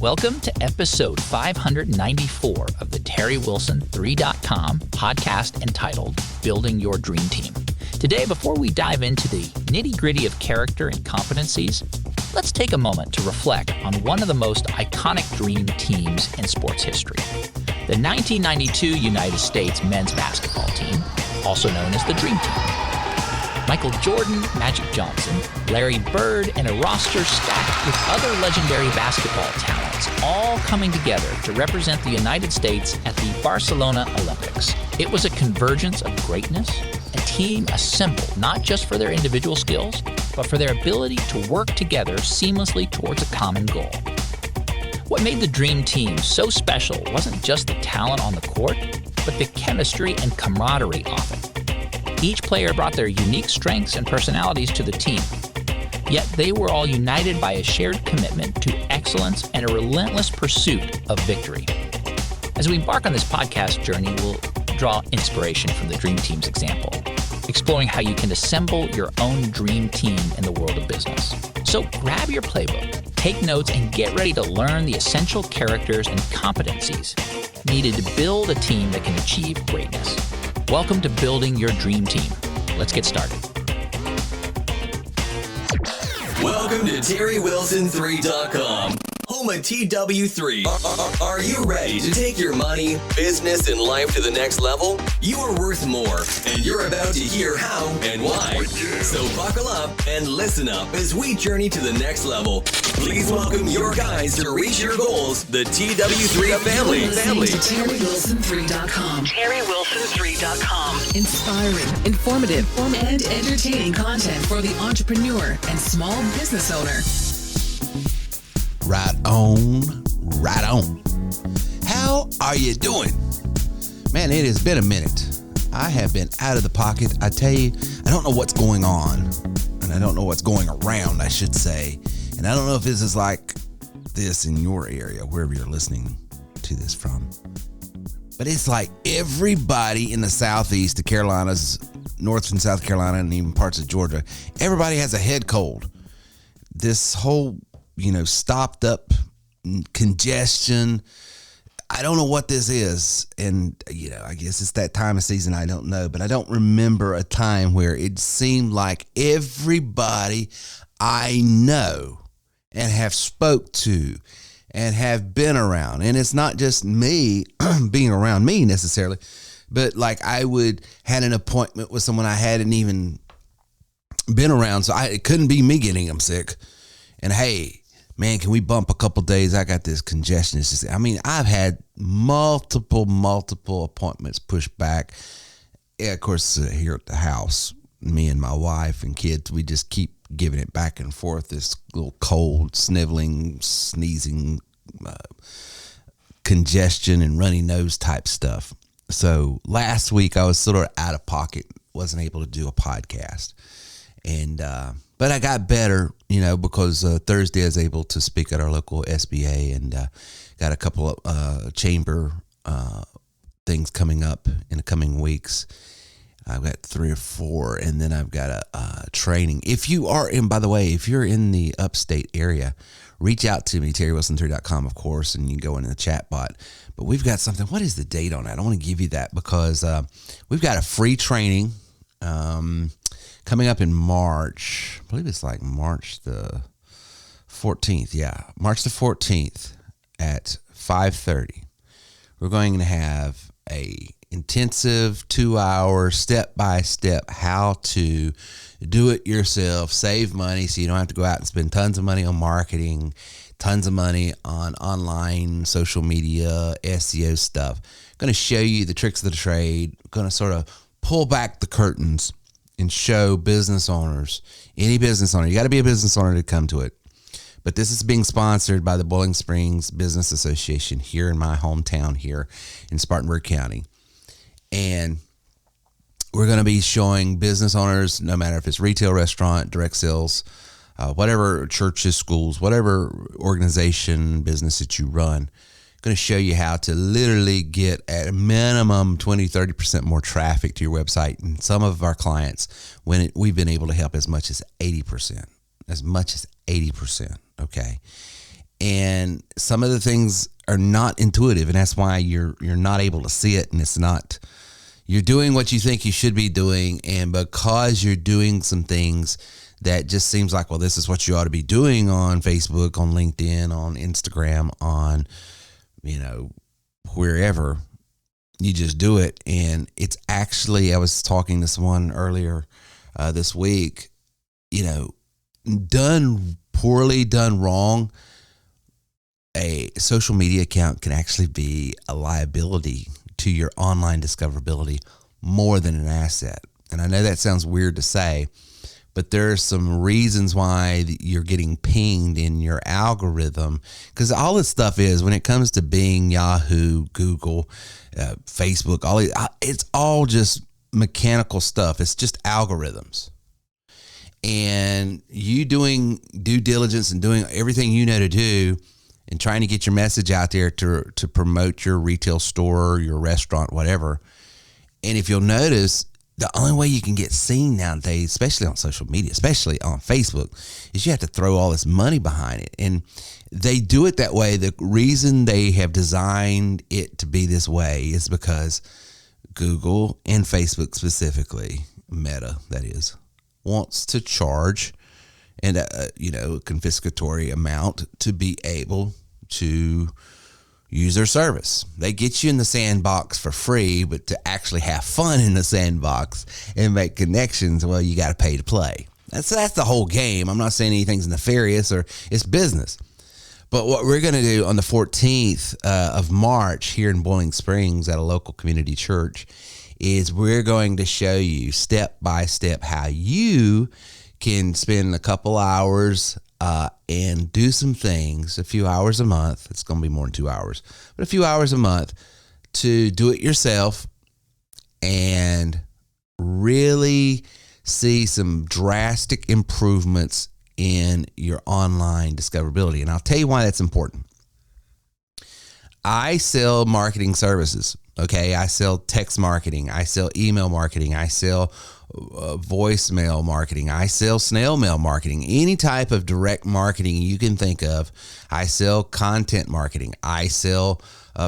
Welcome to episode 594 of the TerryWilson3.com podcast entitled Building Your Dream Team. Today, before we dive into the nitty-gritty of character and competencies, let's take a moment to reflect on one of the most iconic dream teams in sports history. The 1992 United States men's basketball team, also known as the Dream Team. Michael Jordan, Magic Johnson, Larry Bird, and a roster stacked with other legendary basketball talents, all coming together to represent the United States at the Barcelona Olympics. It was a convergence of greatness, a team assembled not just for their individual skills, but for their ability to work together seamlessly towards a common goal. What made the Dream Team so special wasn't just the talent on the court, but the chemistry and camaraderie of it. Each player brought their unique strengths and personalities to the team, yet they were all united by a shared commitment to excellence and a relentless pursuit of victory. As we embark on this podcast journey, we'll draw inspiration from the Dream Team's example, exploring how you can assemble your own dream team in the world of business. So grab your playbook, take notes, and get ready to learn the essential characters and competencies needed to build a team that can achieve greatness. Welcome to Building Your Dream Team. Let's get started. Welcome to TerryWilson3.com, home of TW3. Are you ready to take your money, business, and life to the next level? You are worth more, and you're about to hear how and why. So buckle up and listen up as we journey to the next level. Please welcome your guys to reach your goals, the TW3 family. To TerryWilson3.com. TerryWilson3.com. Inspiring, informative, and entertaining content for the entrepreneur and small business owner. Right on, right on. How are you doing? Man, it has been a minute. I have been out of the pocket. I tell you, I don't know what's going on, and I don't know what's going around, I should say. And I don't know if this is like this in your area, wherever you're listening to this from. But it's like everybody in the Southeast, the Carolinas, North and South Carolina, and even parts of Georgia, everybody has a head cold. This whole, stopped up congestion. I don't know what this is. And, I guess it's that time of season. I don't know. But I don't remember a time where it seemed like everybody I know and have spoke to and have been around. And it's not just me being around me necessarily, but like I had an appointment with someone I hadn't even been around. So it couldn't be me getting them sick. And hey, man, can we bump a couple days? I got this congestion. It's just, I've had multiple appointments pushed back. Yeah, of course, here at the house, me and my wife and kids, we just keep giving it back and forth. This little cold, sniveling, sneezing, congestion and runny nose type stuff. So last week I was sort of out of pocket, wasn't able to do a podcast. And, but I got better, because Thursday I was able to speak at our local SBA and got a couple of chamber things coming up in the coming weeks. I've got 3 or 4, and then I've got a training. If you are in, by the way, if you're in the upstate area, reach out to me, TerryWilson3.com, of course, and you can go into the chat bot. But we've got something. What is the date on that? I want to give you that because we've got a free training coming up in March. I believe it's like March the 14th. Yeah, March the 14th at 5:30. We're going to have a intensive 2-hour step-by-step how to do it yourself, save money so you don't have to go out and spend tons of money on marketing, tons of money on online social media, SEO stuff. Going to show you the tricks of the trade, going to sort of pull back the curtains and show business owners, any business owner, you got to be a business owner to come to it. But this is being sponsored by the Boiling Springs Business Association here in my hometown here in Spartanburg County. And we're going to be showing business owners, no matter if it's retail, restaurant, direct sales, whatever churches, schools, whatever organization, business that you run, going to show you how to literally get at a minimum 20-30% more traffic to your website. And some of our clients, we've been able to help as much as 80%, okay? And some of the things are not intuitive, and that's why you're not able to see it, and it's not, you're doing what you think you should be doing, and because you're doing some things that just seems like, well, this is what you ought to be doing on Facebook, on LinkedIn, on Instagram, on, wherever, you just do it. And it's actually, I was talking to someone earlier this week, done poorly, done wrong, a social media account can actually be a liability to your online discoverability more than an asset. And I know that sounds weird to say, but there are some reasons why you're getting pinged in your algorithm, because all this stuff is, when it comes to Bing, Yahoo, Google, Facebook, it's all just mechanical stuff. It's just algorithms. And you doing due diligence and doing everything you know to do and trying to get your message out there to promote your retail store, your restaurant, whatever. And if you'll notice, the only way you can get seen nowadays, especially on social media, especially on Facebook, is you have to throw all this money behind it. And they do it that way. The reason they have designed it to be this way is because Google and Facebook specifically, Meta, that is, wants to charge and a confiscatory amount to be able to use their service. They get you in the sandbox for free, but to actually have fun in the sandbox and make connections, well, you got to pay to play. That's the whole game. I'm not saying anything's nefarious or it's business. But what we're going to do on the 14th of March here in Boiling Springs at a local community church is we're going to show you step by step how you can spend a couple hours and do some things, a few hours a month. It's going to be more than 2 hours, but a few hours a month to do it yourself and really see some drastic improvements in your online discoverability. And I'll tell you why that's important. I sell marketing services. Okay. I sell text marketing. I sell email marketing. I sell voicemail marketing. I sell snail mail marketing, any type of direct marketing you can think of. I sell content marketing. I sell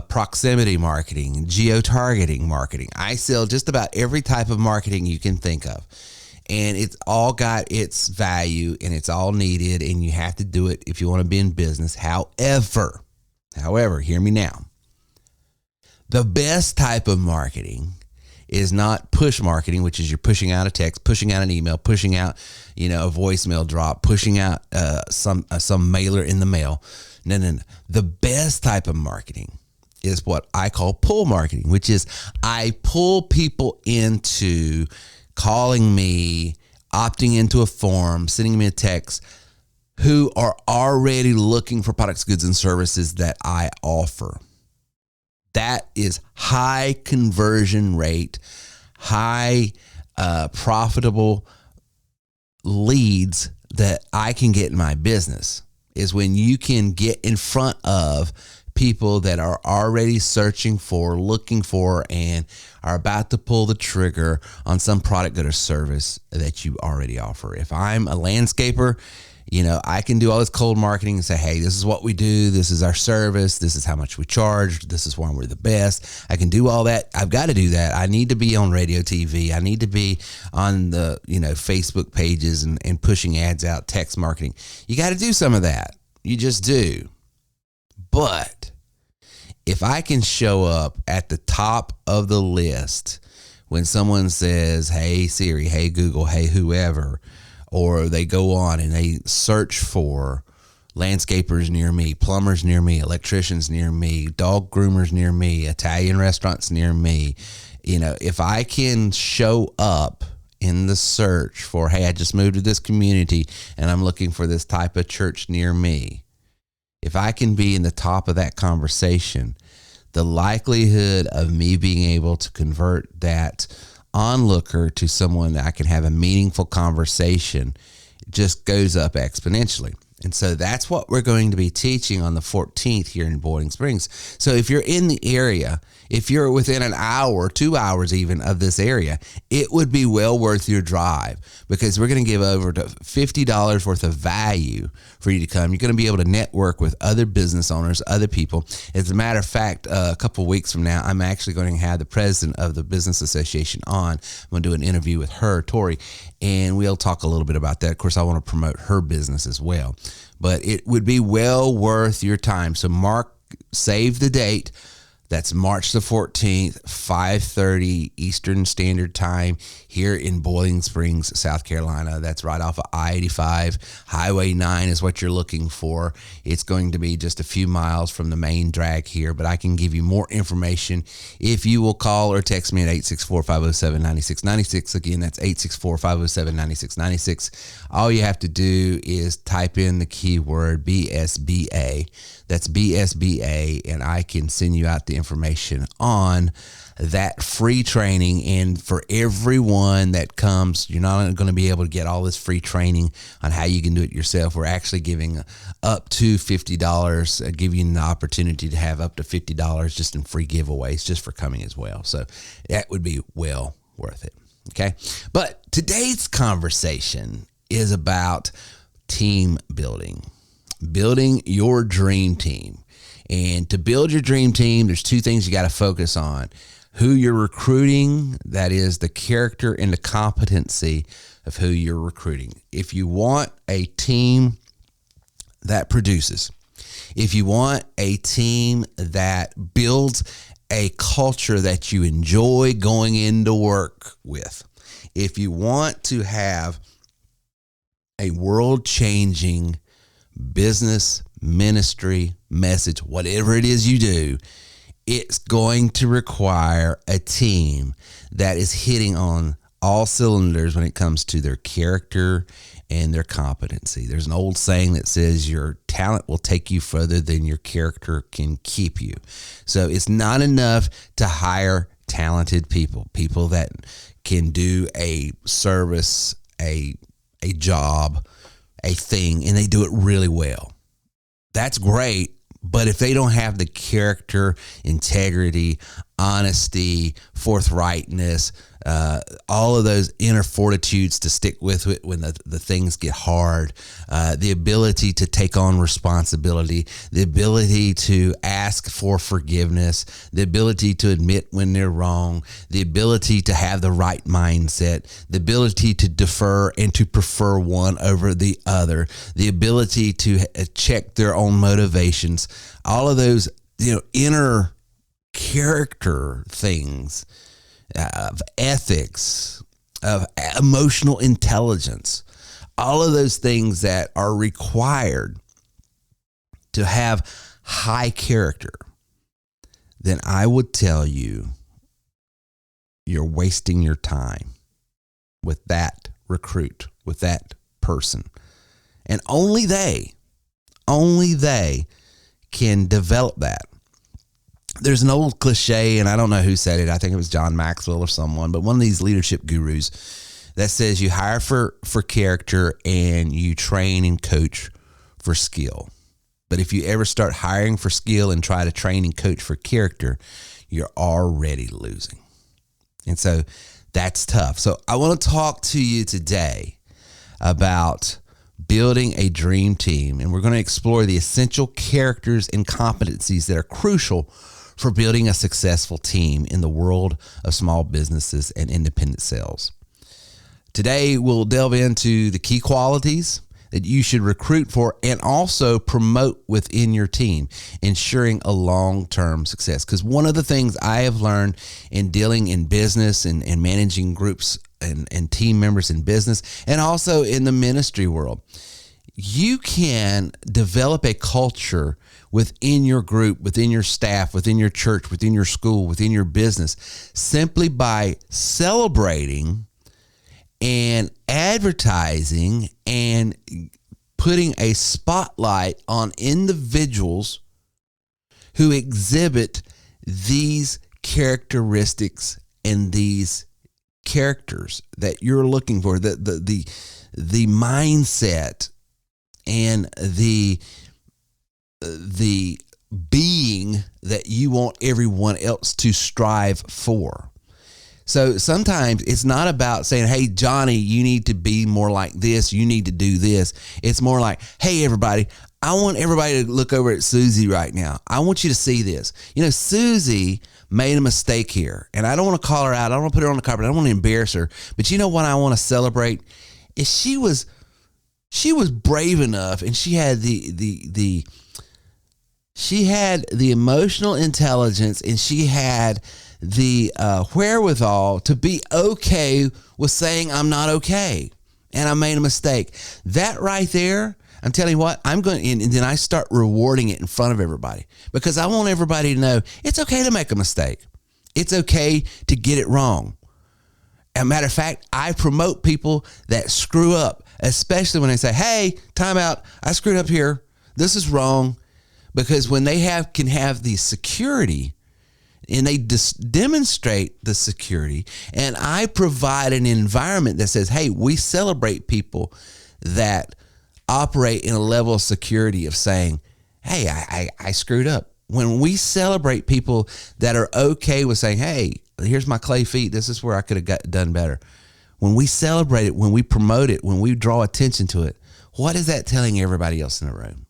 proximity marketing, geo-targeting marketing. I sell just about every type of marketing you can think of. And it's all got its value and it's all needed, and you have to do it if you want to be in business. However, hear me now. The best type of marketing is not push marketing, which is you're pushing out a text, pushing out an email, pushing out, a voicemail drop, pushing out some mailer in the mail. No. The best type of marketing is what I call pull marketing, which is I pull people into calling me, opting into a form, sending me a text, who are already looking for products, goods, and services that I offer. That is high conversion rate, high profitable leads that I can get in my business, is when you can get in front of people that are already searching for, looking for, and are about to pull the trigger on some product, good, or service that you already offer. If I'm a landscaper, I can do all this cold marketing and say, hey, this is what we do. This is our service. This is how much we charge. This is why we're the best. I can do all that. I've got to do that. I need to be on radio, TV. I need to be on the, Facebook pages and pushing ads out, text marketing. You got to do some of that. You just do. But if I can show up at the top of the list when someone says, hey, Siri, hey, Google, hey, whoever, or they go on and they search for landscapers near me, plumbers near me, electricians near me, dog groomers near me, Italian restaurants near me. If I can show up in the search for, hey, I just moved to this community and I'm looking for this type of church near me. If I can be in the top of that conversation, the likelihood of me being able to convert that onlooker to someone that I can have a meaningful conversation just goes up exponentially. And so that's what we're going to be teaching on the 14th here in Boiling Springs. So if you're in the area, if you're within an hour, 2 hours even of this area, it would be well worth your drive, because we're going to give over to $50 worth of value for you to come. You're going to be able to network with other business owners, other people. As a matter of fact, a couple of weeks from now, I'm actually going to have the president of the Business Association on. I'm going to do an interview with her, Tori, and we'll talk a little bit about that. Of course, I want to promote her business as well, but it would be well worth your time. So save the date. That's March the 14th, 5:30 Eastern Standard Time here in Boiling Springs, South Carolina. That's right off of I-85. Highway 9 is what you're looking for. It's going to be just a few miles from the main drag here, but I can give you more information if you will call or text me at 864-507-9696. Again, that's 864-507-9696. All you have to do is type in the keyword BSBA. That's BSBA, and I can send you out the information on that free training. And for everyone that comes, you're not going to be able to get all this free training on how you can do it yourself. We're actually giving up to $50, give you an opportunity to have up to $50 just in free giveaways just for coming as well. So that would be well worth it. Okay. But today's conversation is about team building. Building your dream team. And to build your dream team, there's two things you got to focus on. Who you're recruiting, that is the character and the competency of who you're recruiting. If you want a team that produces, if you want a team that builds a culture that you enjoy going into work with, if you want to have a world-changing business, ministry, message, whatever it is you do, it's going to require a team that is hitting on all cylinders when it comes to their character and their competency. There's an old saying that says your talent will take you further than your character can keep you. So it's not enough to hire talented people that can do a service, a job, a thing, and they do it really well. That's great, but if they don't have the character, integrity, honesty, forthrightness, all of those inner fortitudes to stick with it when the things get hard, the ability to take on responsibility, the ability to ask for forgiveness, the ability to admit when they're wrong, the ability to have the right mindset, the ability to defer and to prefer one over the other, the ability to check their own motivations, all of those, inner character things, of ethics, of emotional intelligence, all of those things that are required to have high character, then I would tell you you're wasting your time with that recruit, with that person. And only they can develop that. There's an old cliche, and I don't know who said it. I think it was John Maxwell or someone, but one of these leadership gurus that says you hire for character and you train and coach for skill. But if you ever start hiring for skill and try to train and coach for character, you're already losing. And so that's tough. So I want to talk to you today about building a dream team, and we're going to explore the essential characters and competencies that are crucial for building a successful team in the world of small businesses and independent sales. Today, we'll delve into the key qualities that you should recruit for and also promote within your team, ensuring a long-term success. Because one of the things I have learned in dealing in business and managing groups and team members in business and also in the ministry world, you can develop a culture within your group, within your staff, within your church, within your school, within your business, simply by celebrating and advertising and putting a spotlight on individuals who exhibit these characteristics and these characters that you're looking for, the mindset and the being that you want everyone else to strive for. So sometimes it's not about saying, hey, Johnny, you need to be more like this. You need to do this. It's more like, hey, everybody, I want everybody to look over at Susie right now. I want you to see this. You know, Susie made a mistake here, and I don't want to call her out. I don't want to put her on the carpet. I don't want to embarrass her. But you know what I want to celebrate is she was brave enough, and she had the emotional intelligence, and she had the wherewithal to be okay with saying I'm not okay and I made a mistake. That right there, I'm telling you what, I'm going, and then I start rewarding it in front of everybody, because I want everybody to know it's okay to make a mistake. It's okay to get it wrong. As a matter of fact, I promote people that screw up, especially when they say, hey, time out, I screwed up here. This is wrong. Because when they can have the security, and they demonstrate the security, and I provide an environment that says, hey, we celebrate people that operate in a level of security of saying, hey, I screwed up. When we celebrate people that are okay with saying, hey, here's my clay feet, this is where I could have done better. When we celebrate it, when we promote it, when we draw attention to it, what is that telling everybody else in the room?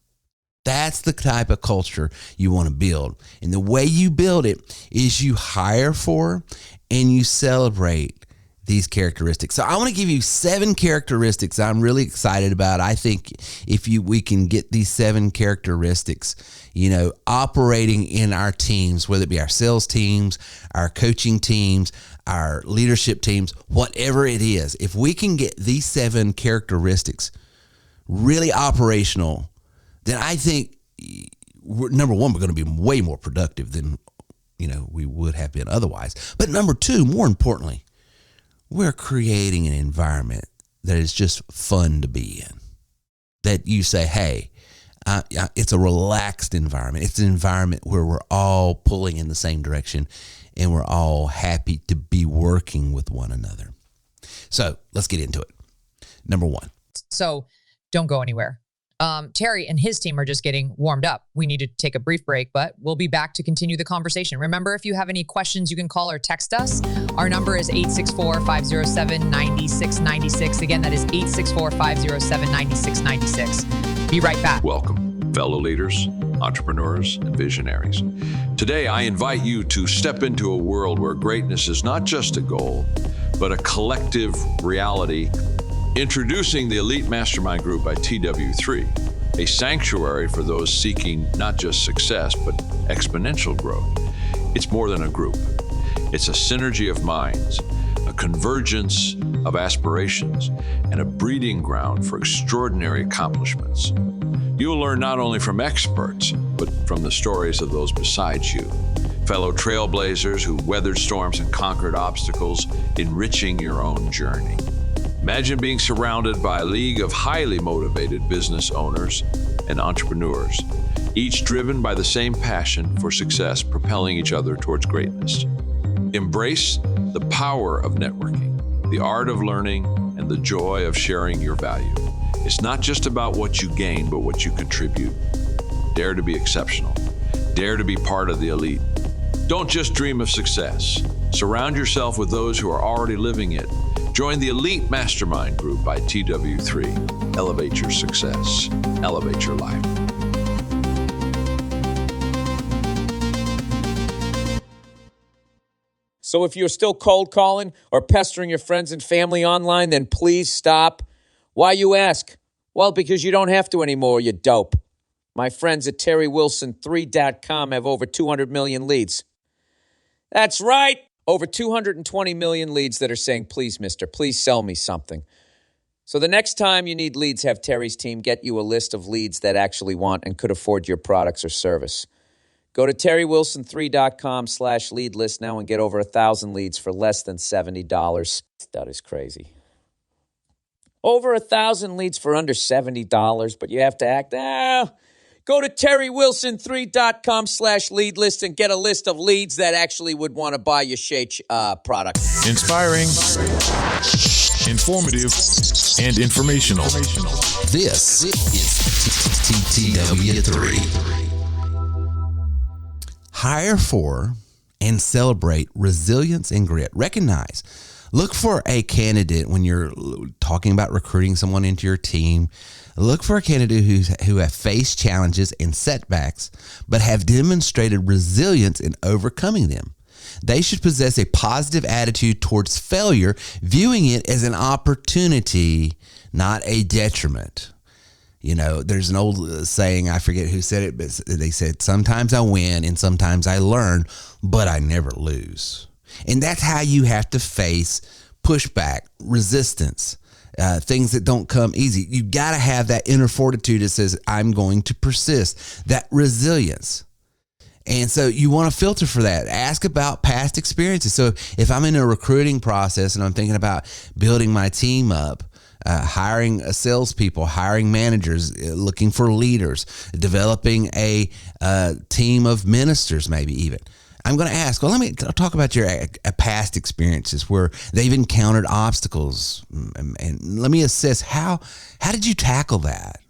That's the type of culture you want to build. And the way you build it is you hire for and you celebrate these characteristics. So I want to give you 7 characteristics I'm really excited about. I think if we can get these 7 characteristics, operating in our teams, whether it be our sales teams, our coaching teams, our leadership teams, whatever it is, if we can get these 7 characteristics really operational, then I think, number one, we're going to be way more productive than, we would have been otherwise. But number 2, more importantly, we're creating an environment that is just fun to be in. That you say, hey, it's a relaxed environment. It's an environment where we're all pulling in the same direction and we're all happy to be working with one another. So let's get into it. Number 1. So don't go anywhere. Terry and his team are just getting warmed up. We need to take a brief break, but we'll be back to continue the conversation. Remember, if you have any questions, you can call or text us. Our number is 864-507-9696. Again, that is 864-507-9696. Be right back. Welcome, fellow leaders, entrepreneurs, and visionaries. Today, I invite you to step into a world where greatness is not just a goal, but a collective reality. Introducing the Elite Mastermind Group by TW3, a sanctuary for those seeking not just success, but exponential growth. It's more than a group. It's a synergy of minds, a convergence of aspirations, and a breeding ground for extraordinary accomplishments. You'll learn not only from experts, but from the stories of those beside you, fellow trailblazers who weathered storms and conquered obstacles, enriching your own journey. Imagine being surrounded by a league of highly motivated business owners and entrepreneurs, each driven by the same passion for success, propelling each other towards greatness. Embrace the power of networking, the art of learning, and the joy of sharing your value. It's not just about what you gain, but what you contribute. Dare to be exceptional. Dare to be part of the elite. Don't just dream of success. Surround yourself with those who are already living it. Join the Elite Mastermind Group by TW3. Elevate your success. Elevate your life. So if you're still cold calling or pestering your friends and family online, then please stop. Why, you ask? Well, because you don't have to anymore, you dope. My friends at TerryWilson3.com have over 200 million leads. That's right. Over 220 million leads that are saying, please, mister, please sell me something. So the next time you need leads, have Terry's team get you a list of leads that actually want and could afford your products or service. Go to TerryWilson3.com/lead list now and get over 1,000 leads for less than $70. That is crazy. Over 1,000 leads for under $70, but you have to act, Go to TerryWilson3.com/lead list and get a list of leads that actually would want to buy your Shake product. Inspiring. informative, and informational. This is TTW3. Hire for and celebrate resilience and grit. Recognize, look for a candidate when you're talking about recruiting someone into your team. Look for a candidate who have faced challenges and setbacks, but have demonstrated resilience in overcoming them. They should possess a positive attitude towards failure, viewing it as an opportunity, not a detriment. You know, there's an old saying, I forget who said it, but they said, sometimes I win and sometimes I learn, but I never lose. And that's how you have to face pushback, resistance, things that don't come easy. You got to have that inner fortitude that says, I'm going to persist, that resilience. And so you want to filter for that. Ask about past experiences. So if I'm in a recruiting process and I'm thinking about building my team up, hiring salespeople, hiring managers, looking for leaders, developing a team of ministers, maybe even. I'm going to ask, well, let me talk about your past experiences where they've encountered obstacles, and let me assess how did you tackle that?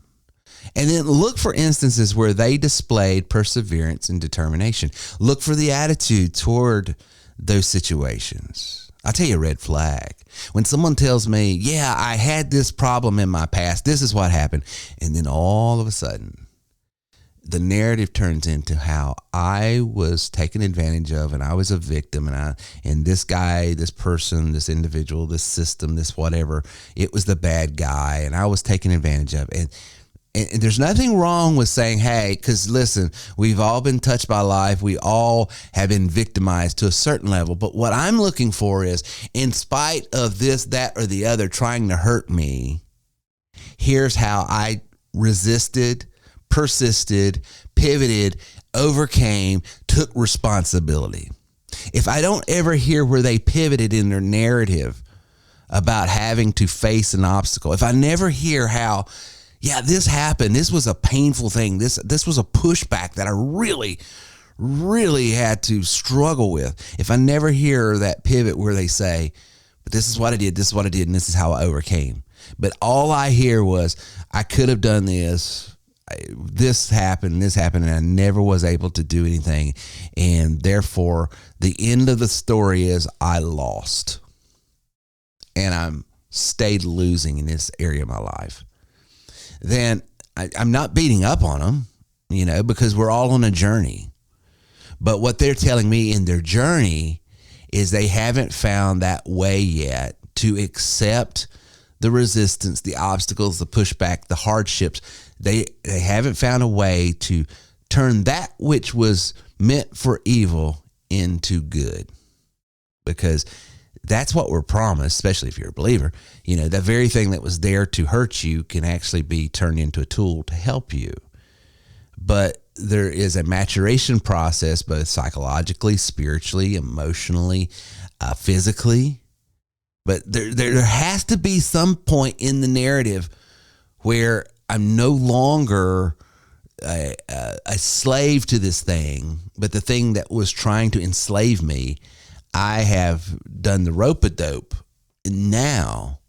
And then look for instances where they displayed perseverance and determination. Look for the attitude toward those situations. I'll tell you a red flag. When someone tells me, yeah, I had this problem in my past, this is what happened. And then all of a sudden, the narrative turns into how I was taken advantage of and I was a victim and this guy, this person, this individual, this system, this whatever, it was the bad guy and I was taken advantage of. And there's nothing wrong with saying, hey, because listen, we've all been touched by life. We all have been victimized to a certain level. But what I'm looking for is, in spite of this, that, or the other trying to hurt me, here's how I resisted, persisted, pivoted, overcame, took responsibility. If I don't ever hear where they pivoted in their narrative about having to face an obstacle, if I never hear how, yeah, this happened, this was a painful thing, this was a pushback that I really, really had to struggle with. If I never hear that pivot where they say, but this is what I did, and this is how I overcame. But all I hear was, I could have done this, this happened, and I never was able to do anything. And therefore, the end of the story is I lost. And I'm stayed losing in this area of my life. Then I'm not beating up on them, because we're all on a journey. But what they're telling me in their journey is they haven't found that way yet to accept the resistance, the obstacles, the pushback, the hardships. They haven't found a way to turn that which was meant for evil into good. Because that's what we're promised, especially if you're a believer. The very thing that was there to hurt you can actually be turned into a tool to help you. But there is a maturation process, both psychologically, spiritually, emotionally, physically. But there has to be some point in the narrative where I'm no longer a slave to this thing, but the thing that was trying to enslave me, I have done the rope-a-dope. Now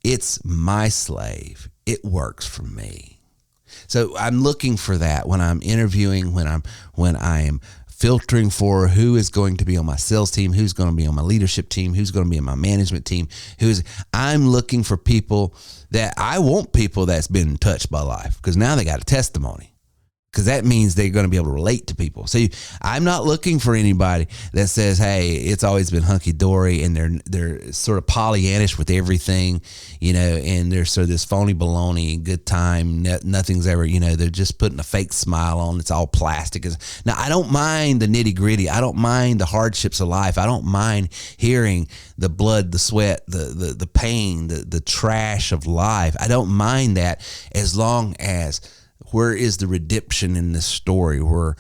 it's my slave. It works for me. So I'm looking for that when I'm interviewing, when I am filtering for who is going to be on my sales team, who's going to be on my leadership team, who's going to be on my management team, I'm looking for people that I want people that's been touched by life, because now they got a testimony. Because that means they're going to be able to relate to people. So I'm not looking for anybody that says, hey, it's always been hunky-dory and they're sort of Pollyannish with everything, and they're sort of this phony baloney, good time, nothing's ever, they're just putting a fake smile on. It's all plastic. Now, I don't mind the nitty-gritty. I don't mind the hardships of life. I don't mind hearing the blood, the sweat, the pain, the trash of life. I don't mind that, as long as where is the redemption in this story where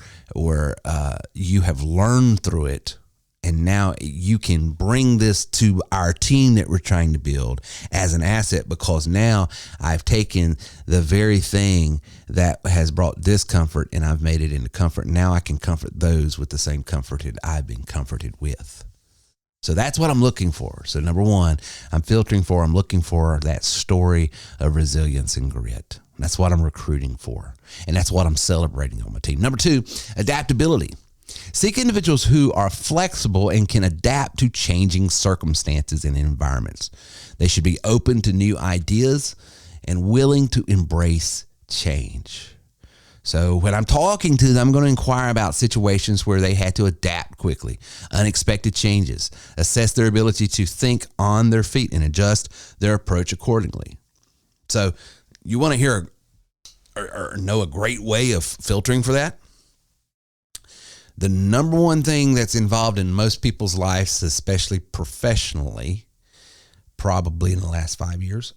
you have learned through it, and now you can bring this to our team that we're trying to build as an asset, because now I've taken the very thing that has brought discomfort and I've made it into comfort. Now I can comfort those with the same comfort that I've been comforted with. So that's what I'm looking for. So number one, I'm looking for that story of resilience and grit. That's what I'm recruiting for. And that's what I'm celebrating on my team. Number two, adaptability. Seek individuals who are flexible and can adapt to changing circumstances and environments. They should be open to new ideas and willing to embrace change. So when I'm talking to them, I'm going to inquire about situations where they had to adapt quickly, unexpected changes, assess their ability to think on their feet and adjust their approach accordingly. So you want to hear or know a great way of filtering for that? The number one thing that's involved in most people's lives, especially professionally, probably in the last 5 years,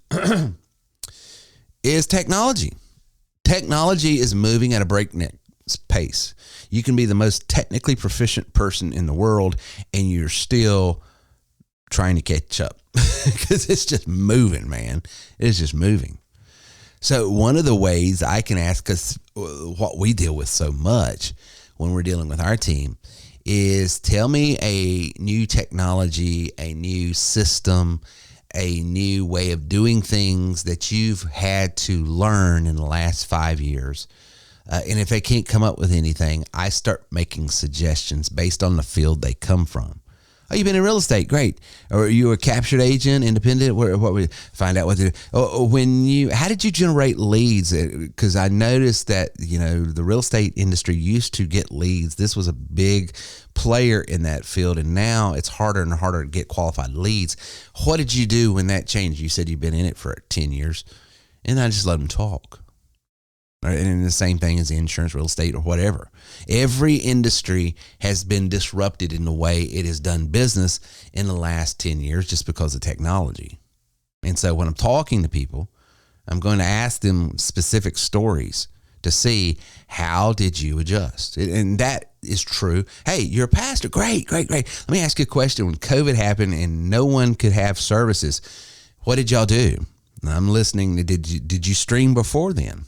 is technology. Technology is moving at a breakneck pace. You can be the most technically proficient person in the world and you're still trying to catch up because it's just moving, man. It's just moving. So one of the ways I can ask us what we deal with so much when we're dealing with our team is tell me a new technology, a new system, a new way of doing things that you've had to learn in the last 5 years. And if they can't come up with anything, I start making suggestions based on the field they come from. Oh, you've been in real estate, great. Or you were a captured agent, independent. What we find out what to do. How did you generate leads? Because I noticed that the real estate industry used to get leads. This was a big player in that field, and now it's harder and harder to get qualified leads. What did you do when that changed? You said you've been in it for 10 years, and I just let them talk. And the same thing as insurance, real estate, or whatever. Every industry has been disrupted in the way it has done business in the last 10 years just because of technology. And so when I'm talking to people, I'm going to ask them specific stories to see how did you adjust. And that is true. Hey, you're a pastor. Great. Let me ask you a question. When COVID happened and no one could have services, what did y'all do? I'm listening. Did you stream before then?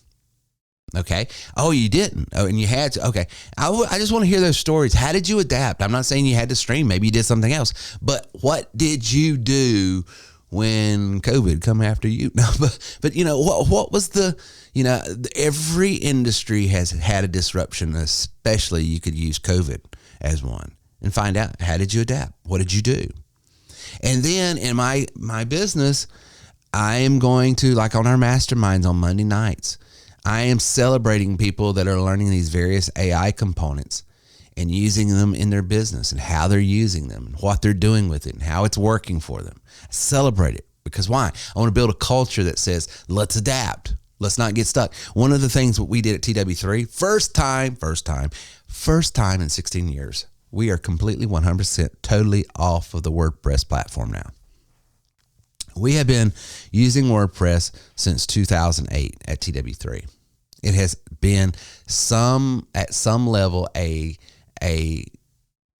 Okay. Oh, you didn't. Oh, and you had to. Okay. I just want to hear those stories. How did you adapt? I'm not saying you had to stream. Maybe you did something else. But what did you do when COVID come after you? No, but what was every industry has had a disruption, especially you could use COVID as one and find out, how did you adapt? What did you do? And then in my business, I am going to, like on our masterminds on Monday nights, I am celebrating people that are learning these various AI components and using them in their business and how they're using them and what they're doing with it and how it's working for them. I celebrate it because why? I want to build a culture that says, let's adapt. Let's not get stuck. One of the things that we did at TW3, first time in 16 years, we are completely 100% totally off of the WordPress platform now. We have been using WordPress since 2008 at TW3. It has been at some level a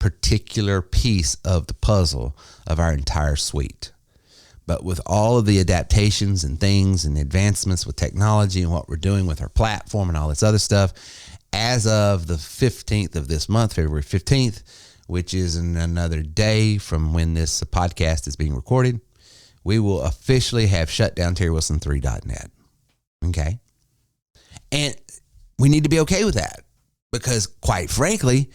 particular piece of the puzzle of our entire suite. But with all of the adaptations and things and advancements with technology and what we're doing with our platform and all this other stuff, as of the 15th of this month, February 15th, which is in another day from when this podcast is being recorded, we will officially have shut down TerryWilson3.net. Okay? And we need to be okay with that because, quite frankly,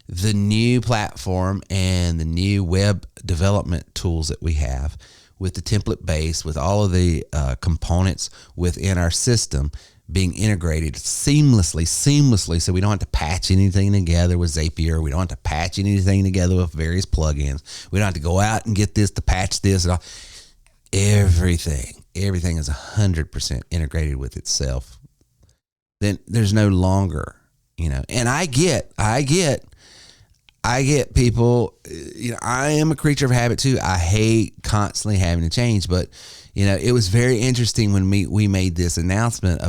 the new platform and the new web development tools that we have with the template base, with all of the components within our system being integrated seamlessly, so we don't have to patch anything together with Zapier. We don't have to patch anything together with various plugins. We don't have to go out and get this to patch this and all. Everything is 100% integrated with itself. Then there's no longer, and I get people, I am a creature of habit too. I hate constantly having to change, but it was very interesting when we made this announcement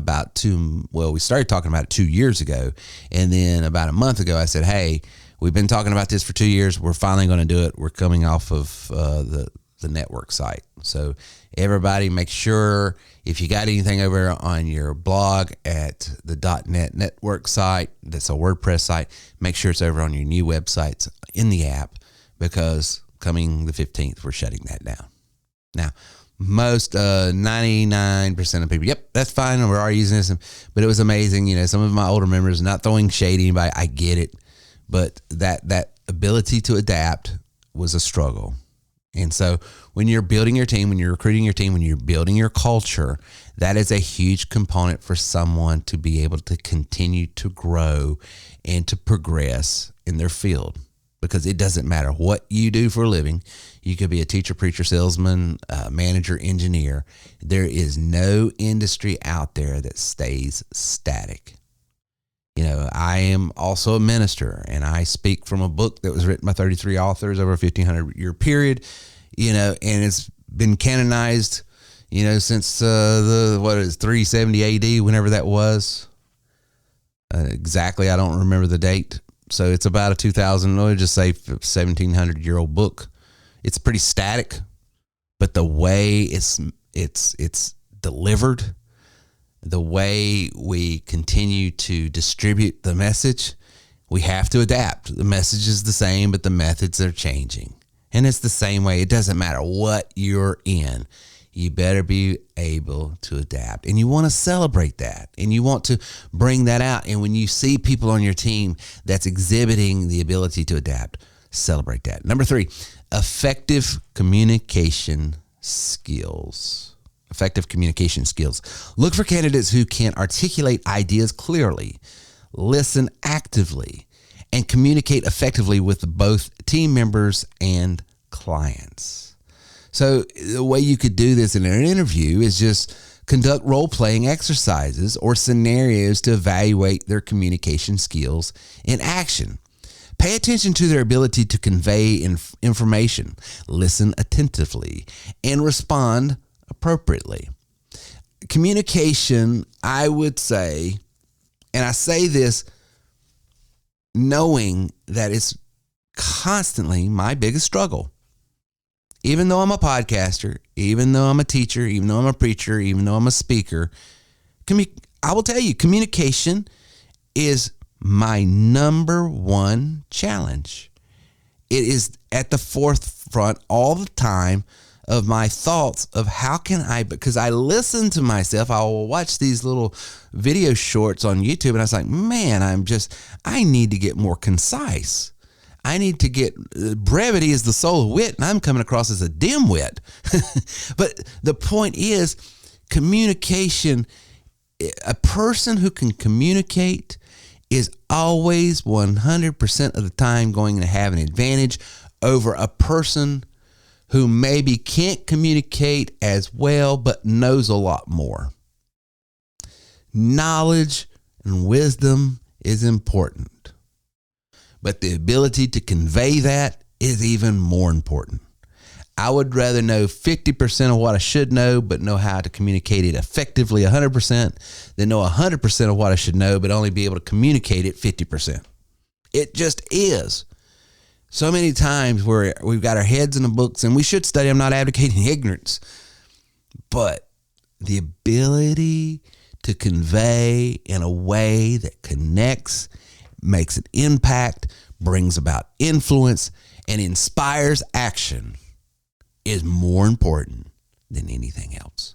we started talking about it 2 years ago. And then about a month ago, I said, hey, we've been talking about this for 2 years. We're finally going to do it. We're coming off of the network site. So everybody make sure if you got anything over on your blog at the .NET network site, that's a WordPress site, make sure it's over on your new websites in the app because coming the 15th, we're shutting that down. Now, most 99% of people, yep, that's fine. We're already using this. But it was amazing. You know, some of my older members, not throwing shade at anybody, I get it. But that ability to adapt was a struggle. And so when you're building your team, when you're recruiting your team, when you're building your culture, that is a huge component for someone to be able to continue to grow and to progress in their field. Because it doesn't matter what you do for a living. You could be a teacher, preacher, salesman, manager, engineer. There is no industry out there that stays static. You know, I am also a minister, and I speak from a book that was written by 33 authors over a 1,500-year period, you know, and it's been canonized, you know, since 370 AD, whenever that was. Exactly, I don't remember the date. So it's about a 2,000, let's just say 1,700-year-old book. It's pretty static, but the way it's delivered, the way we continue to distribute the message, we have to adapt. The message is the same, but the methods are changing. And it's the same way. It doesn't matter what you're in. You better be able to adapt. And you want to celebrate that. And you want to bring that out. And when you see people on your team that's exhibiting the ability to adapt, celebrate that. Number 3, effective communication skills. Effective communication skills. Look for candidates who can articulate ideas clearly, listen actively, and communicate effectively with both team members and clients. So the way you could do this in an interview is just conduct role-playing exercises or scenarios to evaluate their communication skills in action. Pay attention to their ability to convey information, listen attentively, and respond appropriately. Communication, I would say, and I say this knowing that it's constantly my biggest struggle. Even though I'm a podcaster, even though I'm a teacher, even though I'm a preacher, even though I'm a speaker, I will tell you, communication is my number one challenge. It is at the forefront all the time of my thoughts of how can I, because I listen to myself, I will watch these little video shorts on YouTube and I was like, man, I need to get more concise. I need to get, brevity is the soul of wit, and I'm coming across as a dimwit. But the point is, communication, a person who can communicate is always 100% of the time going to have an advantage over a person who maybe can't communicate as well but knows a lot more. Knowledge and wisdom is important. But the ability to convey that is even more important. I would rather know 50% of what I should know, but know how to communicate it effectively 100%, than know 100% of what I should know, but only be able to communicate it 50%. It just is. So many times where we've got our heads in the books, and we should study. I'm not advocating ignorance, but the ability to convey in a way that connects, makes an impact, brings about influence, and inspires action is more important than anything else.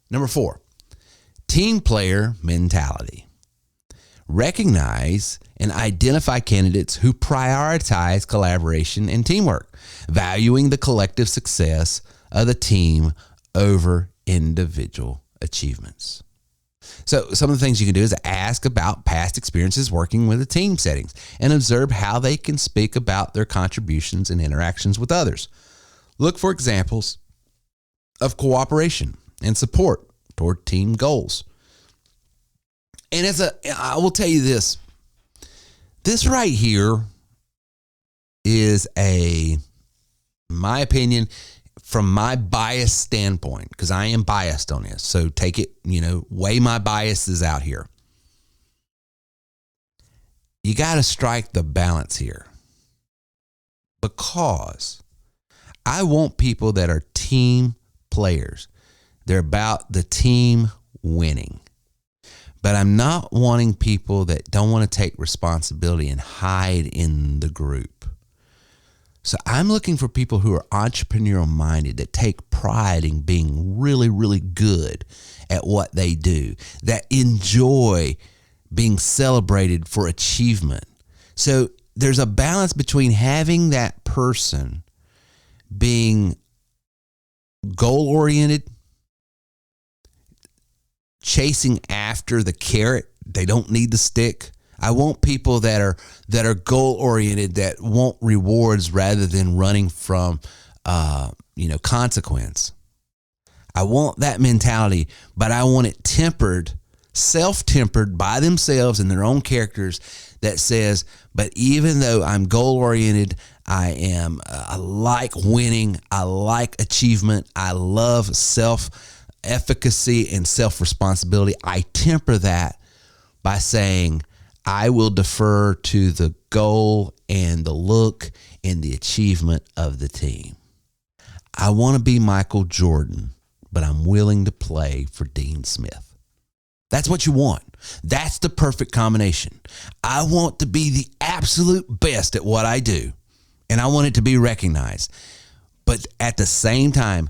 Number 4, team player mentality. Recognize and identify candidates who prioritize collaboration and teamwork, valuing the collective success of the team over individual achievements. So some of the things you can do is ask about past experiences working with the team settings and observe how they can speak about their contributions and interactions with others. Look for examples of cooperation and support toward team goals. And I will tell you this right here is my opinion, from my bias standpoint, because I am biased on this. So take it, weigh my biases out here. You got to strike the balance here, because I want people that are team players. They're about the team winning. But I'm not wanting people that don't want to take responsibility and hide in the group. So I'm looking for people who are entrepreneurial minded, that take pride in being really, really good at what they do, that enjoy being celebrated for achievement. So there's a balance between having that person being goal-oriented, chasing after the carrot. They don't need the stick. I want people that are goal-oriented, that want rewards rather than running from consequence. I want that mentality, but I want it tempered, self-tempered by themselves and their own characters, that says, but even though I'm goal-oriented, I like winning, I like achievement, I love self-efficacy and self-responsibility, I temper that by saying, I will defer to the goal and the look and the achievement of the team. I want to be Michael Jordan, but I'm willing to play for Dean Smith. That's what you want. That's the perfect combination. I want to be the absolute best at what I do, and I want it to be recognized. But at the same time,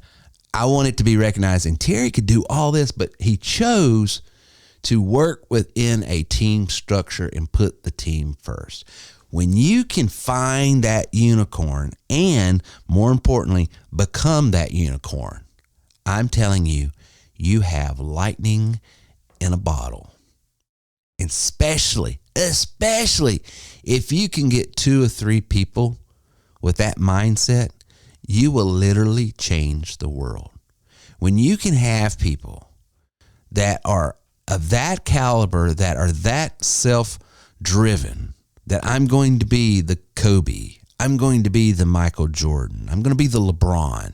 I want it to be recognized, and Terry could do all this, but he chose to work within a team structure and put the team first. When you can find that unicorn and, more importantly, become that unicorn, I'm telling you, you have lightning in a bottle. And especially if you can get 2 or 3 people with that mindset, you will literally change the world. When you can have people that are of that caliber, that are that self-driven, that I'm going to be the Kobe, I'm going to be the Michael Jordan, I'm going to be the LeBron.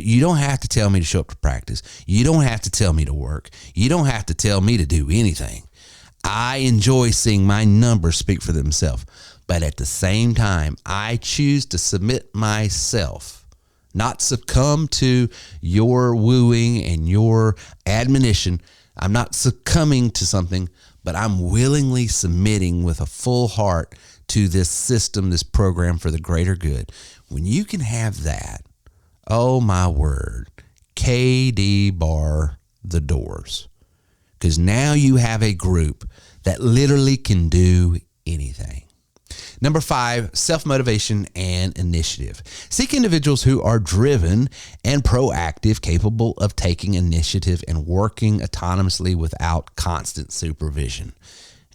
You don't have to tell me to show up to practice. You don't have to tell me to work. You don't have to tell me to do anything. I enjoy seeing my numbers speak for themselves. But at the same time, I choose to submit myself, not succumb to your wooing and your admonition. I'm not succumbing to something, but I'm willingly submitting with a full heart to this system, this program for the greater good. When you can have that, oh my word, KD bar the doors. Because now you have a group that literally can do anything. Number 5, self-motivation and initiative. Seek individuals who are driven and proactive, capable of taking initiative and working autonomously without constant supervision.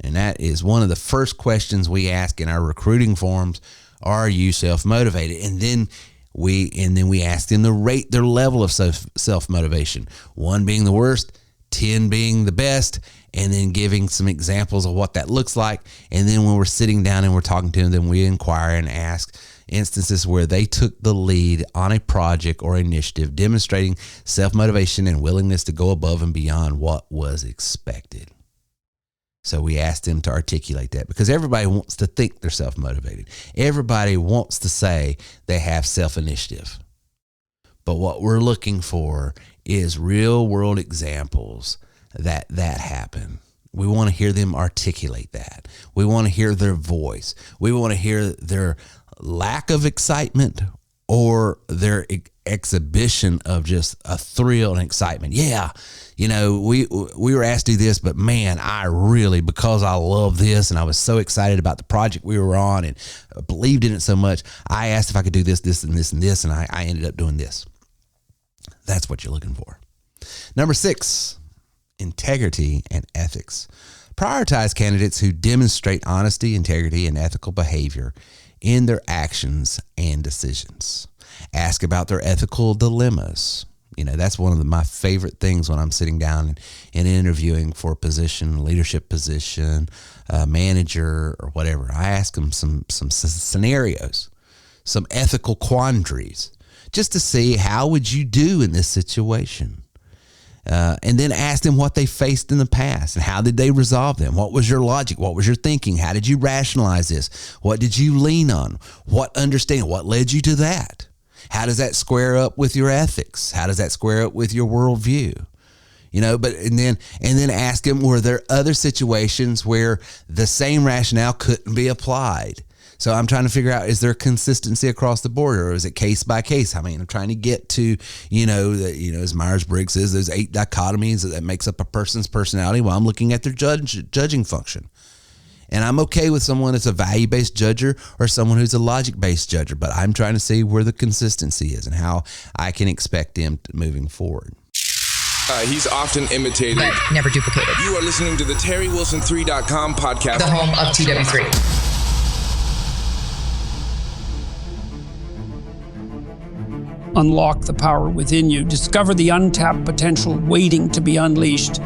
And that is one of the first questions we ask in our recruiting forums. Are you self-motivated? And then we ask them to rate their level of self-motivation. 1 being the worst, 10 being the best, and then giving some examples of what that looks like. And then when we're sitting down and we're talking to them, then we inquire and ask instances where they took the lead on a project or initiative, demonstrating self-motivation and willingness to go above and beyond what was expected. So we asked them to articulate that, because everybody wants to think they're self-motivated. Everybody wants to say they have self-initiative. But what we're looking for is real world examples that happen. We want to hear them articulate that. We want to hear their voice. We want to hear their lack of excitement or their exhibition of just a thrill and excitement. Yeah, we were asked to do this, but man, I really, because I love this and I was so excited about the project we were on and believed in it so much, I asked if I could do this, this, and this, and this, and I ended up doing this. That's what you're looking for. Number 6, integrity and ethics. Prioritize candidates who demonstrate honesty, integrity, and ethical behavior in their actions and decisions. Ask about their ethical dilemmas. That's one of my favorite things when I'm sitting down and interviewing for a position, leadership position, manager, or whatever. I ask them some scenarios, some ethical quandaries, just to see how would you do in this situation. And then ask them what they faced in the past and how did they resolve them? What was your logic? What was your thinking? How did you rationalize this? What did you lean on? What led you to that? How does that square up with your ethics? How does that square up with your worldview? And then ask them, were there other situations where the same rationale couldn't be applied? So I'm trying to figure out, is there consistency across the board, or is it case by case? I mean, I'm trying to get to, as Myers-Briggs says, there's 8 dichotomies that makes up a person's personality while I'm looking at their judging function. And I'm okay with someone that's a value-based judger or someone who's a logic-based judger, but I'm trying to see where the consistency is and how I can expect them moving forward. He's often imitated, but never duplicated. You are listening to the TerryWilson3.com podcast, the home of TW3. Unlock the power within you. Discover the untapped potential waiting to be unleashed.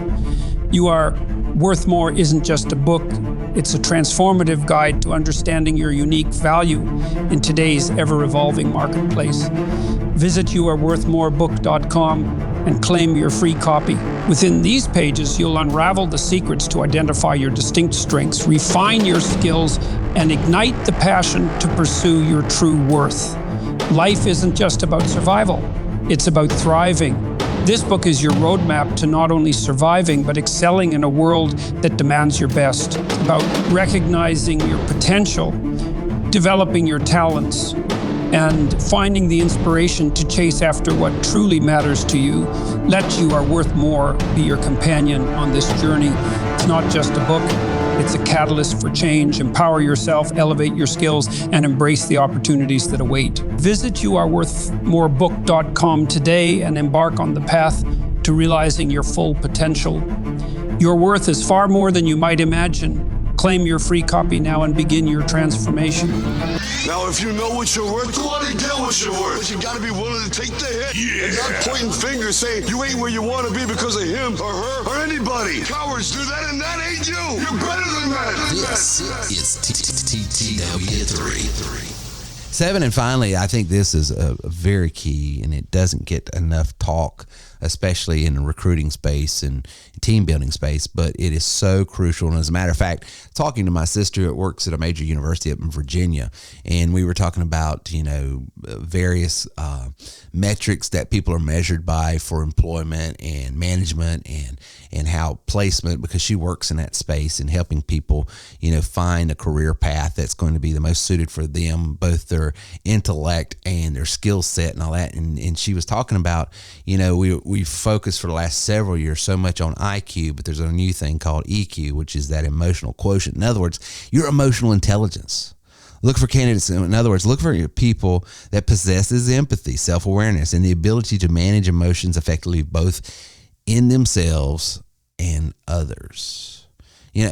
You Are Worth More isn't just a book. It's a transformative guide to understanding your unique value in today's ever-evolving marketplace. Visit youareworthmorebook.com and claim your free copy. Within these pages, you'll unravel the secrets to identify your distinct strengths, refine your skills, and ignite the passion to pursue your true worth. Life isn't just about survival, it's about thriving. This book is your roadmap to not only surviving, but excelling in a world that demands your best. About recognizing your potential, developing your talents, and finding the inspiration to chase after what truly matters to you. Let You Are Worth More be your companion on this journey. It's not just a book, it's a catalyst for change. Empower yourself, elevate your skills, and embrace the opportunities that await. Visit youareworthmorebook.com today and embark on the path to realizing your full potential. Your worth is far more than you might imagine. Claim your free copy now and begin your transformation. Now, if you know what you're worth, go out and get what you're worth. But you gotta be willing to take the hit. Yeah. And not pointing fingers saying you ain't where you wanna be because of him or her or anybody. Cowards do that and that ain't you. You're better than that. This is TW3. 7, and finally, I think this is a very key, and it doesn't get enough talk, especially in the recruiting space and team building space, but it is so crucial. And as a matter of fact, talking to my sister who works at a major university up in Virginia, and we were talking about, various metrics that people are measured by for employment and management and how placement, because she works in that space and helping people, find a career path that's going to be the most suited for them, both their intellect and their skill set and all that. And she was talking about, we've focused for the last several years so much on IQ, but there's a new thing called EQ, which is that emotional quotient. In other words, your emotional intelligence. Look for candidates. In other words, look for people that possesses empathy, self-awareness, and the ability to manage emotions effectively, both in themselves and others.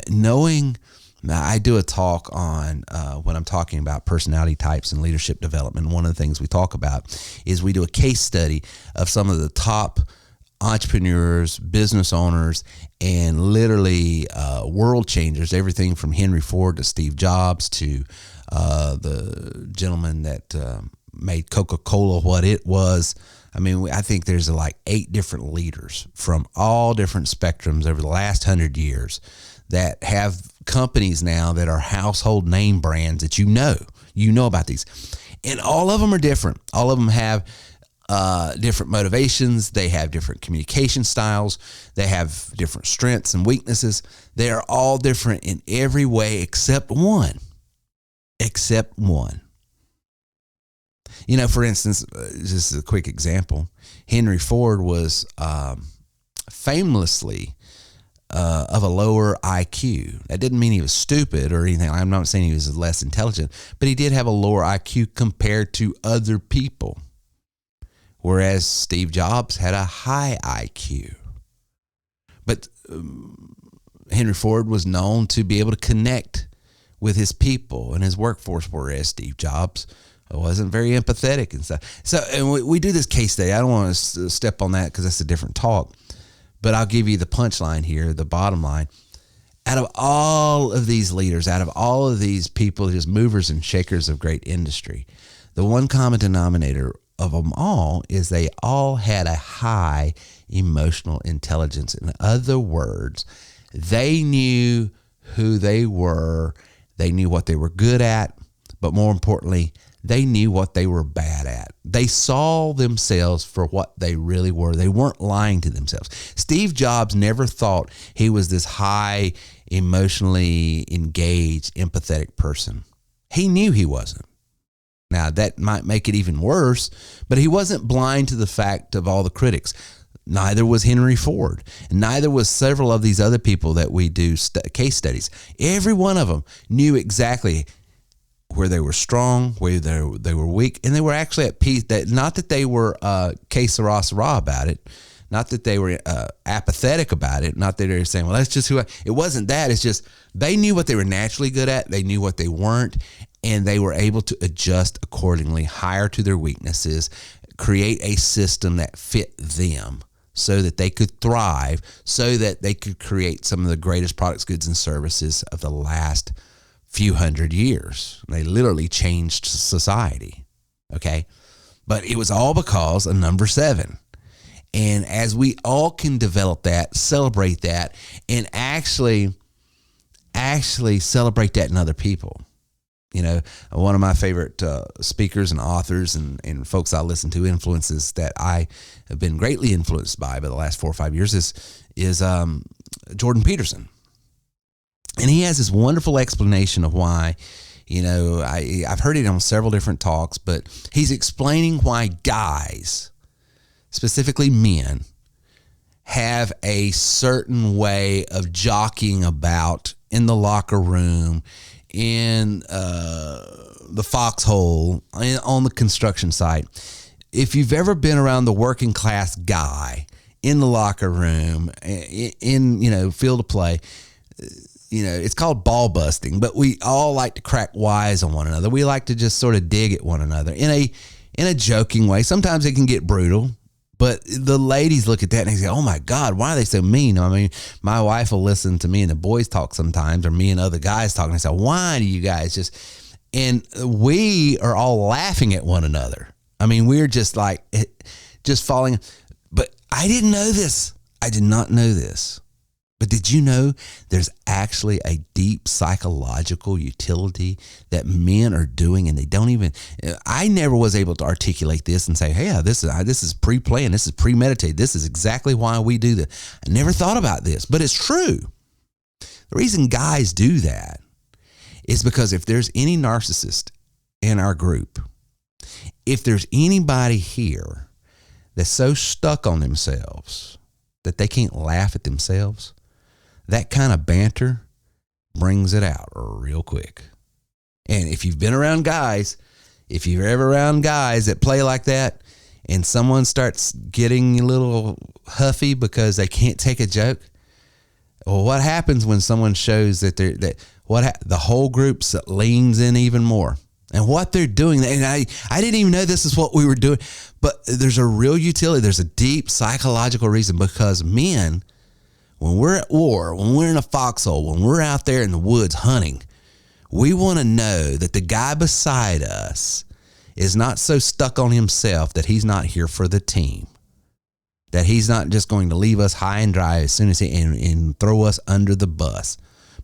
Knowing. Now, I do a talk on when I'm talking about personality types and leadership development. One of the things we talk about is we do a case study of some of the top entrepreneurs, business owners, and literally world changers, everything from Henry Ford to Steve Jobs to the gentleman that made Coca-Cola what it was. I mean, I think there's like 8 different leaders from all different spectrums over the last 100 years that have companies now that are household name brands that you know about these. And all of them are different. All of them have different motivations. They have different communication styles. They have different strengths and weaknesses. They are all different in every way except one. For instance, just a quick example, Henry Ford was famously of a lower IQ. That didn't mean he was stupid or anything. I'm not saying he was less intelligent, but he did have a lower IQ compared to other people. Whereas Steve Jobs had a high IQ. But Henry Ford was known to be able to connect with his people and his workforce, whereas Steve Jobs wasn't very empathetic and stuff. So, and we do this case study. I don't want to step on that because that's a different talk. But I'll give you the punchline here, the bottom line. Out of all of these leaders, out of all of these people, just movers and shakers of great industry, the one common denominator of them all is they all had a high emotional intelligence. In other words, they knew who they were, they knew what they were good at, but more importantly, they knew what they were bad at. They saw themselves for what they really were. They weren't lying to themselves. Steve Jobs never thought he was this high, emotionally engaged, empathetic person. He knew he wasn't. Now, that might make it even worse, but he wasn't blind to the fact of all the critics. Neither was Henry Ford, and neither was several of these other people that we do case studies. Every one of them knew exactly where they were strong, where they were weak, and they were actually at peace. That not that they were que sera sera about it, not that they were apathetic about it, not that they were saying, well, that's just who I... It wasn't that. It's just they knew what they were naturally good at. They knew what they weren't, and they were able to adjust accordingly, hire to their weaknesses, create a system that fit them, so that they could thrive, so that they could create some of the greatest products, goods, and services of the last few hundred years. They literally changed society, okay? But it was all because of number 7. And as we all can develop that, celebrate that, and actually celebrate that in other people. You know, one of my favorite speakers and authors and folks I listen to, influences that I have been greatly influenced by the last 4 or 5 years is Jordan Peterson. And he has this wonderful explanation of why, you know, I've heard it on several different talks, but he's explaining why guys, specifically men, have a certain way of jockeying about in the locker room, in the foxhole, on the construction site. If you've ever been around the working class guy in the locker room, in, you know, field of play, you know, it's called ball busting, but we all like to crack wise on one another. We like to just sort of dig at one another in a joking way. Sometimes it can get brutal. But the ladies look at that and they say, oh my God, why are they so mean? I mean, my wife will listen to me and the boys talk sometimes, or me and other guys talk, and I say, why do you guys just, and we are all laughing at one another. I mean, we're just like, just falling. But I didn't know this. I did not know this. But did you know there's actually a deep psychological utility that men are doing, and they don't even, I never was able to articulate this and say, hey, this is pre-planned, this is premeditated, this is exactly why we do this. I never thought about this, but it's true. The reason guys do that is because if there's any narcissist in our group, if there's anybody here that's so stuck on themselves that they can't laugh at themselves, that kind of banter brings it out real quick. And if you've been around guys, if you're ever around guys that play like that, and someone starts getting a little huffy because they can't take a joke, well, what happens when someone shows that the whole group leans in even more? And what they're doing, and I didn't even know this is what we were doing, but there's a real utility. There's a deep psychological reason, because men, when we're at war, when we're in a foxhole, when we're out there in the woods hunting, we want to know that the guy beside us is not so stuck on himself that he's not here for the team, that he's not just going to leave us high and dry as soon as and throw us under the bus.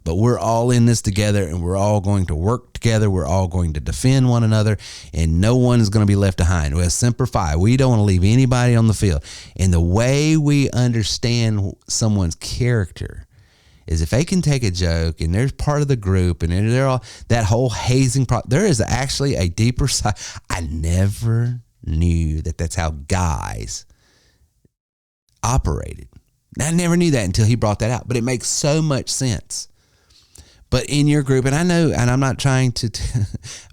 But we're all in this together, and we're all going to work together. We're all going to defend one another, and no one is going to be left behind. We're Semper Fi. We don't want to leave anybody on the field. And the way we understand someone's character is if they can take a joke, and they're part of the group, and they're all that whole hazing there is actually a deeper side. I never knew that that's how guys operated. I never knew that until he brought that out, but it makes so much sense. But in your group, and I know, and I'm not trying to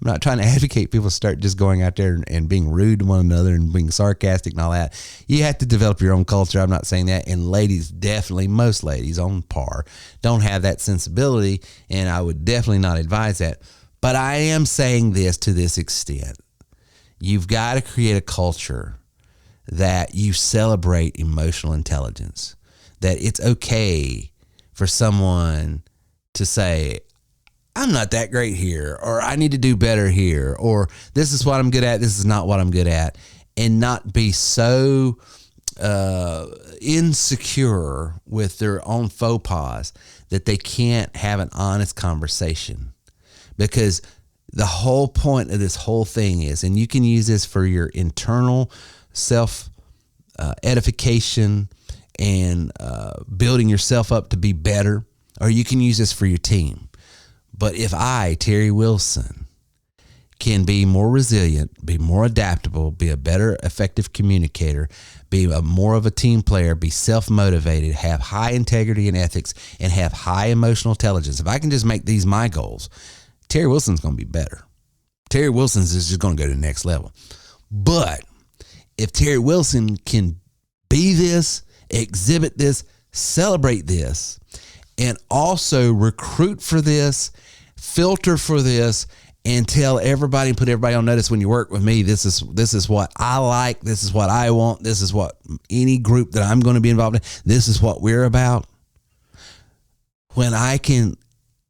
advocate people start just going out there and being rude to one another and being sarcastic and all that. You have to develop your own culture. I'm not saying that. And ladies, definitely, most ladies on par don't have that sensibility, and I would definitely not advise that. But I am saying this to this extent. You've got to create a culture that you celebrate emotional intelligence, that it's okay for someone to say, I'm not that great here, or I need to do better here, or this is what I'm good at, this is not what I'm good at, and not be so insecure with their own faux pas that they can't have an honest conversation. Because the whole point of this whole thing is, and you can use this for your internal self edification and building yourself up to be better, or you can use this for your team. But if I, Terry Wilson, can be more resilient, be more adaptable, be a better effective communicator, be more of a team player, be self-motivated, have high integrity and ethics, and have high emotional intelligence. If I can just make these my goals, Terry Wilson's going to be better. Terry Wilson's is just going to go to the next level. But if Terry Wilson can be this, exhibit this, celebrate this, and also recruit for this, filter for this, and tell everybody and put everybody on notice when you work with me, this is what I like, this is what I want, this is what any group that I'm going to be involved in, this is what we're about. When I can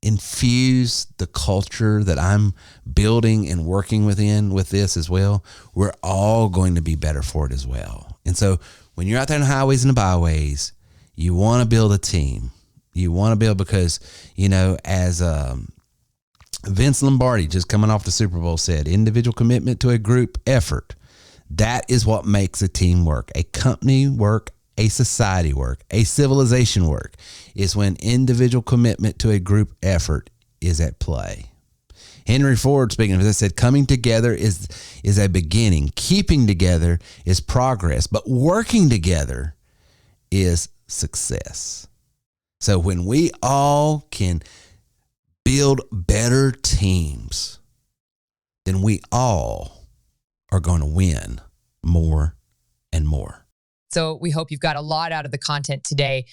infuse the culture that I'm building and working within with this as well, we're all going to be better for it as well. And so when you're out there in the highways and the byways, you want to build a team. You want to build because, as Vince Lombardi, just coming off the Super Bowl, said, individual commitment to a group effort. That is what makes a team work. A company work, a society work, a civilization work is when individual commitment to a group effort is at play. Henry Ford, speaking of this, said, coming together is a beginning. Keeping together is progress, but working together is success. So when we all can build better teams, then we all are going to win more and more. So we hope you've got a lot out of the content today.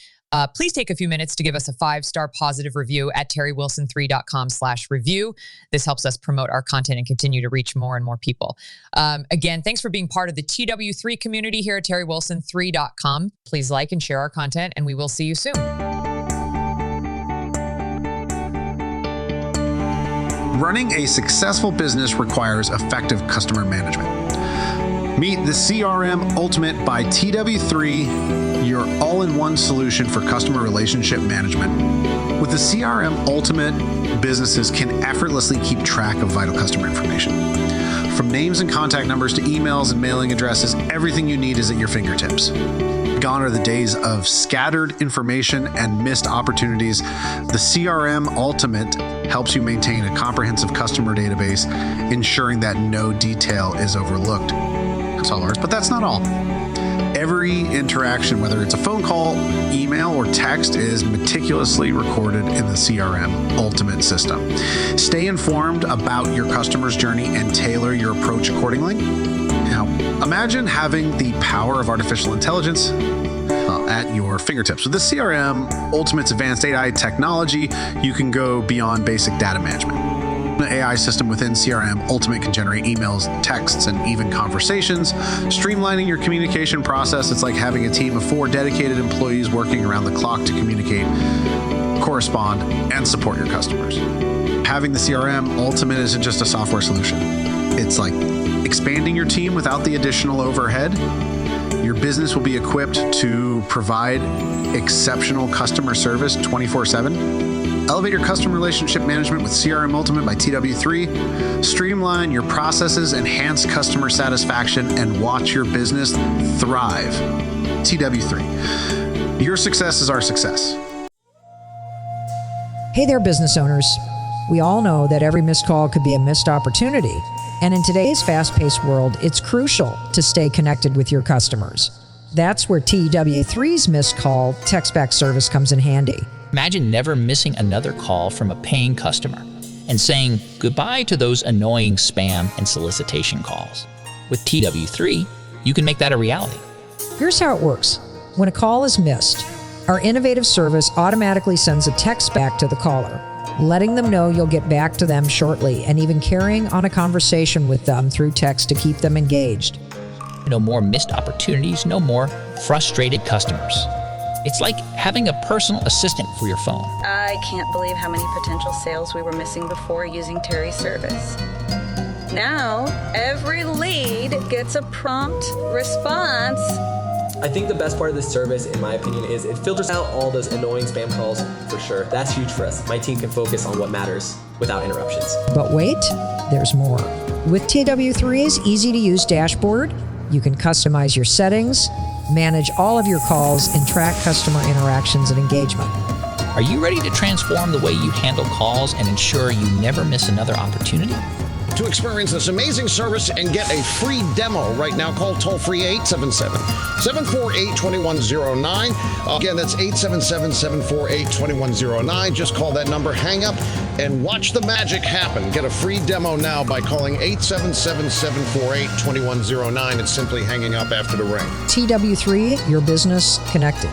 Please take a few minutes to give us a 5-star positive review at terrywilson3.com/review. This helps us promote our content and continue to reach more and more people. Again, thanks for being part of the TW3 community here at terrywilson3.com. Please like and share our content, and we will see you soon. Running a successful business requires effective customer management. Meet the CRM Ultimate by TW3, your all-in-one solution for customer relationship management. With the CRM Ultimate, businesses can effortlessly keep track of vital customer information. From names and contact numbers to emails and mailing addresses, everything you need is at your fingertips. Gone are the days of scattered information and missed opportunities. The CRM Ultimate helps you maintain a comprehensive customer database, ensuring that no detail is overlooked. That's all ours, but that's not all. Every interaction, whether it's a phone call, email, or text, is meticulously recorded in the CRM Ultimate system. Stay informed about your customer's journey and tailor your approach accordingly. Now, imagine having the power of artificial intelligence at your fingertips. With the CRM Ultimate's advanced AI technology, you can go beyond basic data management. The AI system within CRM Ultimate can generate emails, texts, and even conversations, streamlining your communication process. It's like having a team of 4 dedicated employees working around the clock to communicate, correspond, and support your customers. Having the CRM Ultimate isn't just a software solution. It's like expanding your team without the additional overhead. Your business will be equipped to provide exceptional customer service 24/7. Elevate your customer relationship management with CRM Ultimate by TW3. Streamline your processes, enhance customer satisfaction, and watch your business thrive. TW3. Your success is our success. Hey there, business owners. We all know that every missed call could be a missed opportunity. And in today's fast-paced world, it's crucial to stay connected with your customers. That's where TW3's missed call text back service comes in handy. Imagine never missing another call from a paying customer and saying goodbye to those annoying spam and solicitation calls. With TW3, you can make that a reality. Here's how it works. When a call is missed, our innovative service automatically sends a text back to the caller, letting them know you'll get back to them shortly and even carrying on a conversation with them through text to keep them engaged. No more missed opportunities, no more frustrated customers. It's like having a personal assistant for your phone. I can't believe how many potential sales we were missing before using Terry's service. Now, every lead gets a prompt response. I think the best part of this service, in my opinion, is it filters out all those annoying spam calls for sure. That's huge for us. My team can focus on what matters without interruptions. But wait, there's more. With TW3's easy-to-use dashboard, you can customize your settings, manage all of your calls, and track customer interactions and engagement. Are you ready to transform the way you handle calls and ensure you never miss another opportunity? To experience this amazing service and get a free demo right now, call toll-free 877-748-2109. Again, that's 877-748-2109. Just call that number, hang up, and watch the magic happen. Get a free demo now by calling 877-748-2109 and simply hanging up after the ring. TW3, your business connected.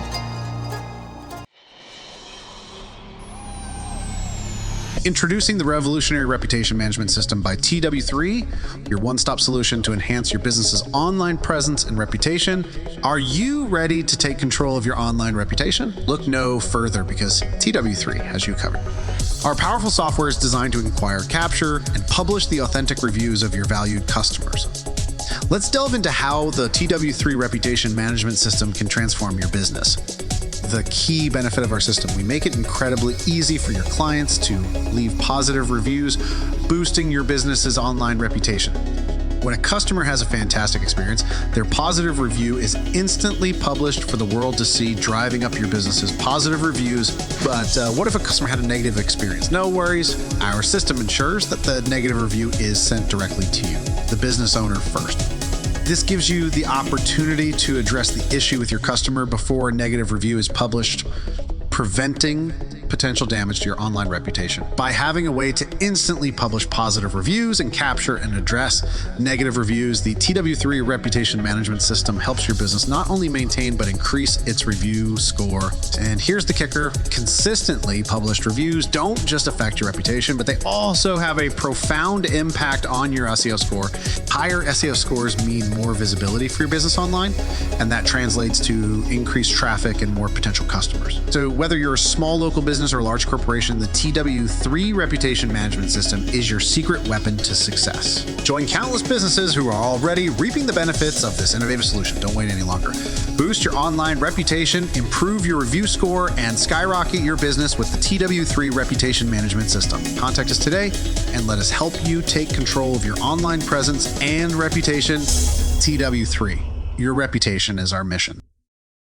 Introducing the revolutionary reputation management system by TW3, your one-stop solution to enhance your business's online presence and reputation. Are you ready to take control of your online reputation? Look no further, because TW3 has you covered. Our powerful software is designed to acquire, capture, and publish the authentic reviews of your valued customers. Let's delve into how the TW3 reputation management system can transform your business. The key benefit of our system: we make it incredibly easy for your clients to leave positive reviews, boosting your business's online reputation. When a customer has a fantastic experience, their positive review is instantly published for the world to see, driving up your business's positive reviews. But what if a customer had a negative experience? No worries. Our system ensures that the negative review is sent directly to you, the business owner, first. This gives you the opportunity to address the issue with your customer before a negative review is published, preventing potential damage to your online reputation. By having a way to instantly publish positive reviews and capture and address negative reviews, the TW3 reputation management system helps your business not only maintain but increase its review score. And here's the kicker: consistently published reviews don't just affect your reputation, but they also have a profound impact on your SEO score. Higher SEO scores mean more visibility for your business online, and that translates to increased traffic and more potential customers. So whether you're a small local business or a large corporation, the TW3 reputation management system is your secret weapon to success. Join countless businesses who are already reaping the benefits of this innovative solution. Don't wait any longer. Boost your online reputation, improve your review score, and skyrocket your business with the TW3 reputation management system. Contact us today and let us help you take control of your online presence and reputation. TW3, your reputation is our mission.